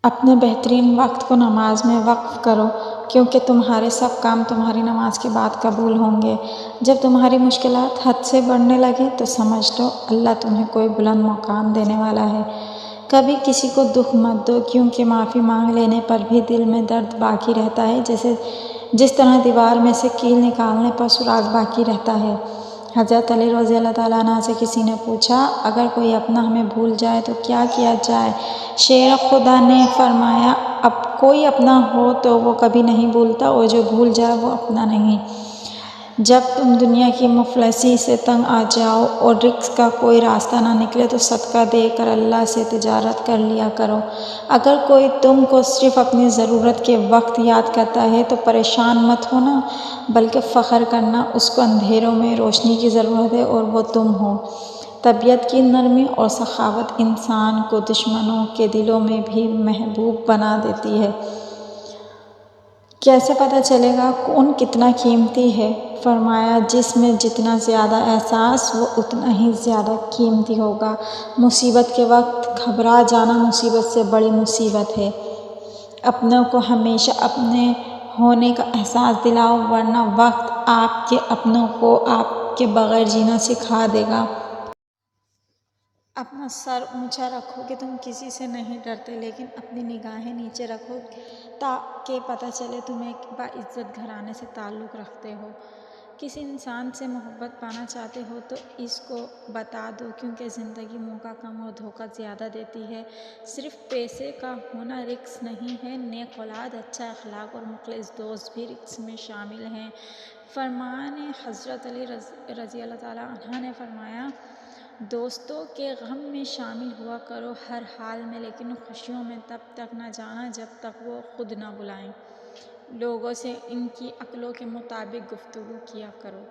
اپنے بہترین وقت کو نماز میں وقف کرو، کیونکہ تمہارے سب کام تمہاری نماز کے بعد قبول ہوں گے۔ جب تمہاری مشکلات حد سے بڑھنے لگے تو سمجھ لو اللہ تمہیں کوئی بلند مقام دینے والا ہے۔ کبھی کسی کو دکھ مت دو، کیونکہ معافی مانگ لینے پر بھی دل میں درد باقی رہتا ہے، جس طرح دیوار میں سے کیل نکالنے پر سراغ باقی رہتا ہے۔ حضرت علی رضی اللہ تعالیٰ عنہ سے کسی نے پوچھا، اگر کوئی اپنا ہمیں بھول جائے تو کیا کیا جائے؟ شیر خدا نے فرمایا، اب کوئی اپنا ہو تو وہ کبھی نہیں بھولتا، اور جو بھول جائے وہ اپنا نہیں۔ جب تم دنیا کی مفلسی سے تنگ آ جاؤ اور رزق کا کوئی راستہ نہ نکلے تو صدقہ دے کر اللہ سے تجارت کر لیا کرو۔ اگر کوئی تم کو صرف اپنی ضرورت کے وقت یاد کرتا ہے تو پریشان مت ہونا، بلکہ فخر کرنا، اس کو اندھیروں میں روشنی کی ضرورت ہے اور وہ تم ہو۔ طبیعت کی نرمی اور سخاوت انسان کو دشمنوں کے دلوں میں بھی محبوب بنا دیتی ہے۔ کیسے پتہ چلے گا کون کتنا قیمتی ہے؟ فرمایا، جس میں جتنا زیادہ احساس وہ اتنا ہی زیادہ قیمتی ہوگا۔ مصیبت کے وقت گھبرا جانا مصیبت سے بڑی مصیبت ہے۔ اپنوں کو ہمیشہ اپنے ہونے کا احساس دلاؤ، ورنہ وقت آپ کے اپنوں کو آپ کے بغیر جینا سکھا دے گا۔ اپنا سر اونچا رکھو کہ تم کسی سے نہیں ڈرتے، لیکن اپنی نگاہیں نیچے رکھو تاکہ پتہ چلے تم ایک باعزت گھرانے سے تعلق رکھتے ہو۔ کسی انسان سے محبت پانا چاہتے ہو تو اس کو بتا دو، کیونکہ زندگی موقع کم اور دھوکہ زیادہ دیتی ہے۔ صرف پیسے کا ہونا رزق نہیں ہے، نیک اولاد، اچھا اخلاق اور مخلص دوست بھی رزق میں شامل ہیں۔ فرمان حضرت علی رضی اللہ تعالیٰ عنہ نے فرمایا، دوستوں کے غم میں شامل ہوا کرو ہر حال میں، لیکن خوشیوں میں تب تک نہ جانا جب تک وہ خود نہ بلائیں۔ لوگوں سے ان کی عقلوں کے مطابق گفتگو کیا کرو۔